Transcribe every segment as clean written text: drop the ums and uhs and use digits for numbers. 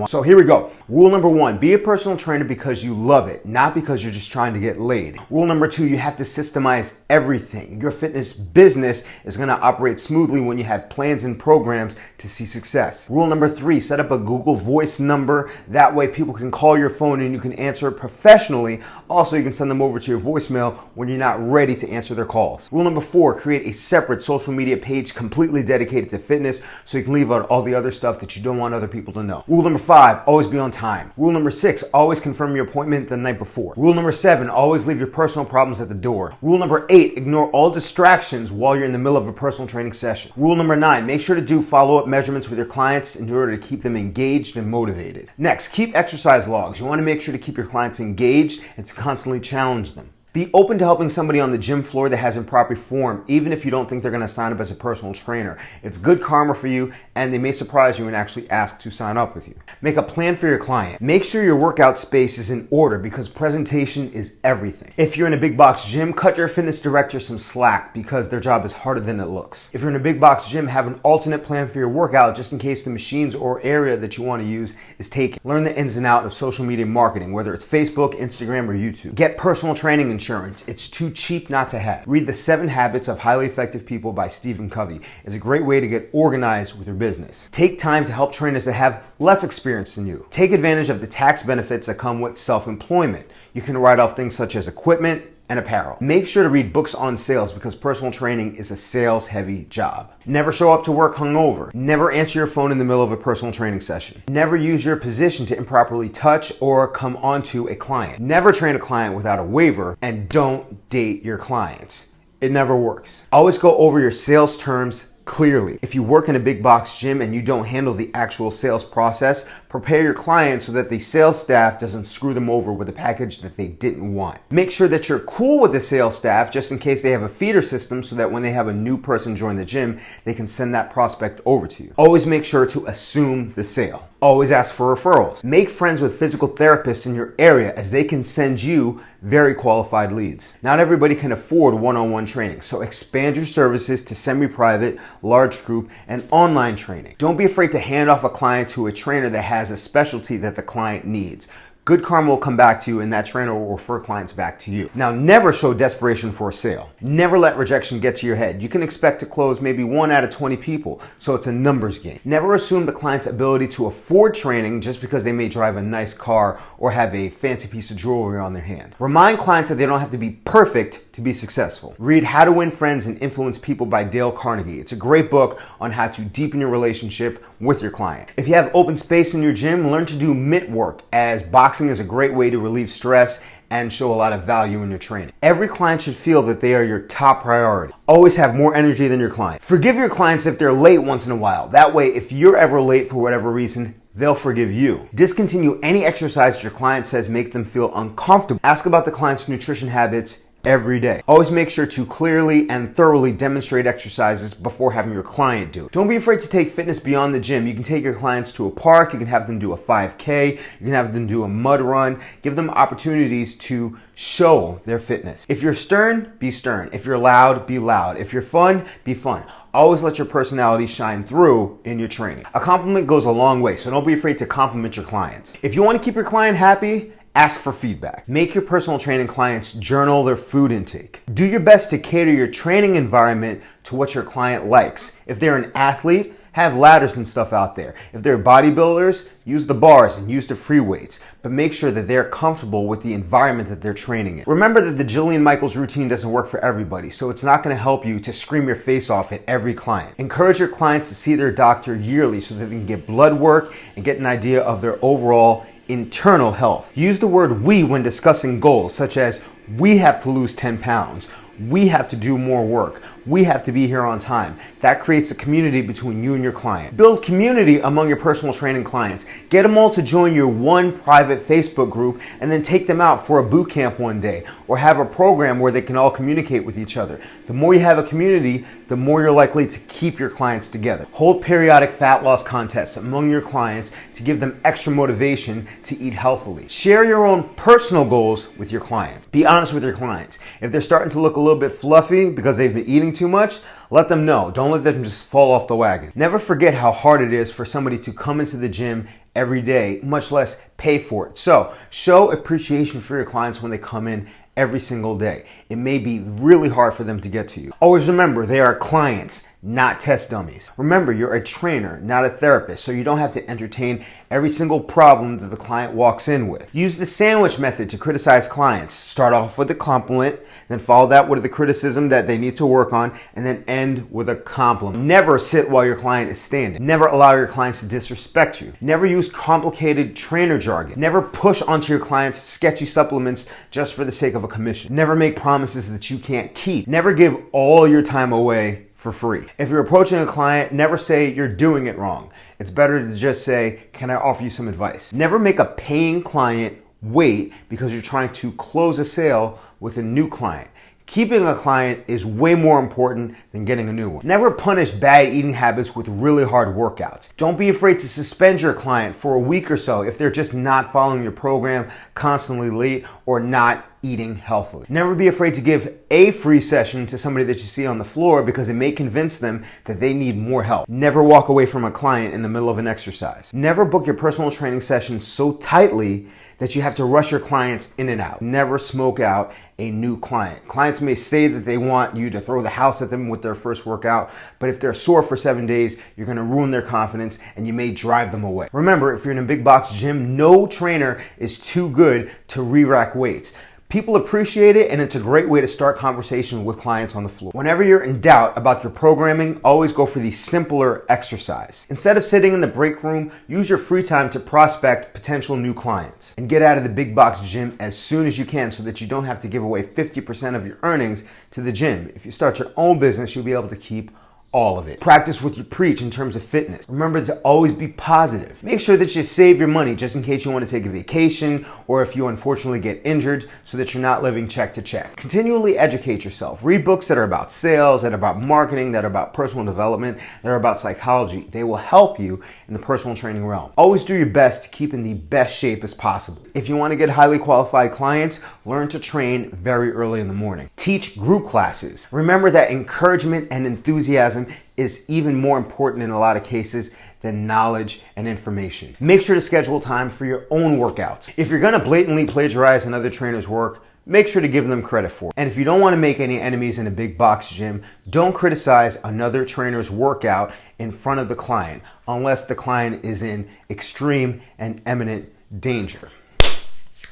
So here we go. Rule number 1, be a personal trainer because you love it, not because you're just trying to get laid. Rule number 2, you have to systemize everything. Your fitness business is going to operate smoothly when you have plans and programs to see success. Rule number 3, set up a Google Voice number. That way people can call your phone and you can answer it professionally. Also, you can send them over to your voicemail when you're not ready to answer their calls. Rule number 4, create a separate social media page completely dedicated to fitness so you can leave out all the other stuff that you don't want other people to know. Rule number 5, always be on time. Rule number 6, always confirm your appointment the night before. Rule number 7, always leave your personal problems at the door. Rule number 8, ignore all distractions while you're in the middle of a personal training session. Rule number 9, make sure to do follow-up measurements with your clients in order to keep them engaged and motivated. Next, keep exercise logs. You want to make sure to keep your clients engaged and to constantly challenge them. Be open to helping somebody on the gym floor that has improper form, even if you don't think they're going to sign up as a personal trainer. It's good karma for you, and they may surprise you and actually ask to sign up with you. Make a plan for your client. Make sure your workout space is in order because presentation is everything. If you're in a big box gym, cut your fitness director some slack because their job is harder than it looks. If you're in a big box gym, have an alternate plan for your workout just in case the machines or area that you want to use is taken. Learn the ins and outs of social media marketing, whether it's Facebook, Instagram, or YouTube. Get personal training insurance. It's too cheap not to have. Read The 7 Habits of Highly Effective People by Stephen Covey. It's a great way to get organized with your business. Take time to help trainers that have less experience than you. Take advantage of the tax benefits that come with self-employment. You can write off things such as equipment and apparel. Make sure to read books on sales because personal training is a sales-heavy job. Never show up to work hungover. Never answer your phone in the middle of a personal training session. Never use your position to improperly touch or come onto a client. Never train a client without a waiver, and don't date your clients. It never works. Always go over your sales terms clearly. If you work in a big box gym and you don't handle the actual sales process, prepare your clients so that the sales staff doesn't screw them over with a package that they didn't want. Make sure that you're cool with the sales staff just in case they have a feeder system so that when they have a new person join the gym, they can send that prospect over to you. Always make sure to assume the sale. Always ask for referrals. Make friends with physical therapists in your area as they can send you very qualified leads. Not everybody can afford one-on-one training, so expand your services to semi-private, large group, and online training. Don't be afraid to hand off a client to a trainer that has a specialty that the client needs. Good karma will come back to you and that trainer will refer clients back to you. Now, never show desperation for a sale. Never let rejection get to your head. You can expect to close maybe 1 out of 20 people, so it's a numbers game. Never assume the client's ability to afford training just because they may drive a nice car or have a fancy piece of jewelry on their hand. Remind clients that they don't have to be perfect to be successful. Read How to Win Friends and Influence People by Dale Carnegie. It's a great book on how to deepen your relationship with your client. If you have open space in your gym, learn to do mitt work, as boxing is a great way to relieve stress and show a lot of value in your training. Every client should feel that they are your top priority. Always have more energy than your client. Forgive your clients if they're late once in a while. That way, if you're ever late for whatever reason, they'll forgive you. Discontinue any exercise your client says make them feel uncomfortable. Ask about the client's nutrition habits every day. Always make sure to clearly and thoroughly demonstrate exercises before having your client do it. Don't be afraid to take fitness beyond the gym. You can take your clients to a park, you can have them do a 5K, you can have them do a mud run. Give them opportunities to show their fitness. If you're stern, be stern. If you're loud, be loud. If you're fun, be fun. Always let your personality shine through in your training. A compliment goes a long way, so don't be afraid to compliment your clients. If you want to keep your client happy, ask for feedback. Make your personal training clients journal their food intake. Do your best to cater your training environment to what your client likes. If they're an athlete, have ladders and stuff out there. If they're bodybuilders, use the bars and use the free weights, but make sure that they're comfortable with the environment that they're training in. Remember that the Jillian Michaels routine doesn't work for everybody, so it's not going to help you to scream your face off at every client. Encourage your clients to see their doctor yearly so that they can get blood work and get an idea of their overall internal health. Use the word we when discussing goals, such as we have to lose 10 pounds, we have to do more work, we have to be here on time. That creates a community between you and your client. Build community among your personal training clients. Get them all to join your one private Facebook group and then take them out for a boot camp one day or have a program where they can all communicate with each other. The more you have a community, the more you're likely to keep your clients together. Hold periodic fat loss contests among your clients to give them extra motivation to eat healthily. Share your own personal goals with your clients. Be honest with your clients. If they're starting to look a little bit fluffy because they've been eating too much, let them know. Don't let them just fall off the wagon. Never forget how hard it is for somebody to come into the gym every day, much less pay for it. So show appreciation for your clients when they come in every single day. It may be really hard for them to get to you. Always remember, they are clients, not test dummies. Remember, you're a trainer, not a therapist, so you don't have to entertain every single problem that the client walks in with. Use the sandwich method to criticize clients. Start off with a compliment, then follow that with the criticism that they need to work on, and then end with a compliment. Never sit while your client is standing. Never allow your clients to disrespect you. Never use complicated trainer jargon. Never push onto your clients sketchy supplements just for the sake of a commission. Never make promises that you can't keep. Never give all your time away for free. If you're approaching a client, never say you're doing it wrong. It's better to just say, can I offer you some advice? Never make a paying client wait because you're trying to close a sale with a new client. Keeping a client is way more important than getting a new one. Never punish bad eating habits with really hard workouts. Don't be afraid to suspend your client for a week or so if they're just not following your program, constantly late, or not eating healthily. Never be afraid to give a free session to somebody that you see on the floor because it may convince them that they need more help. Never walk away from a client in the middle of an exercise. Never book your personal training sessions so tightly that you have to rush your clients in and out. Never smoke out a new client. Clients may say that they want you to throw the house at them with their first workout, but if they're sore for 7 days, you're gonna ruin their confidence and you may drive them away. Remember, if you're in a big box gym, no trainer is too good to re-rack weights. People appreciate it, and it's a great way to start conversation with clients on the floor. Whenever you're in doubt about your programming, always go for the simpler exercise. Instead of sitting in the break room, use your free time to prospect potential new clients. And get out of the big box gym as soon as you can so that you don't have to give away 50% of your earnings to the gym. If you start your own business, you'll be able to keep all of it. Practice what you preach in terms of fitness. Remember to always be positive. Make sure that you save your money just in case you want to take a vacation or if you unfortunately get injured so that you're not living check to check. Continually educate yourself. Read books that are about sales, that are about marketing, that are about personal development, that are about psychology. They will help you in the personal training realm. Always do your best to keep in the best shape as possible. If you want to get highly qualified clients, learn to train very early in the morning. Teach group classes. Remember that encouragement and enthusiasm is even more important in a lot of cases than knowledge and information. Make sure to schedule time for your own workouts. If you're gonna blatantly plagiarize another trainer's work, make sure to give them credit for it. And if you don't want to make any enemies in a big box gym, don't criticize another trainer's workout in front of the client unless the client is in extreme and imminent danger.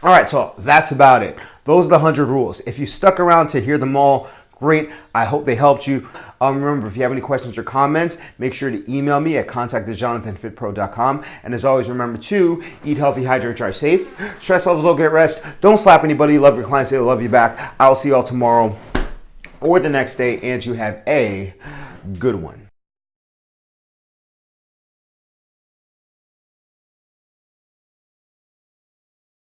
All right, so that's about it. Those are the 100 rules. If you stuck around to hear them all, great. I hope they helped you. Remember, if you have any questions or comments, make sure to email me at contact@jonathanfitpro.com. And as always, remember to eat healthy, hydrate, drive safe. Stress levels low, get rest. Don't slap anybody. Love your clients, they'll love you back. I'll see you all tomorrow or the next day, and you have a good one.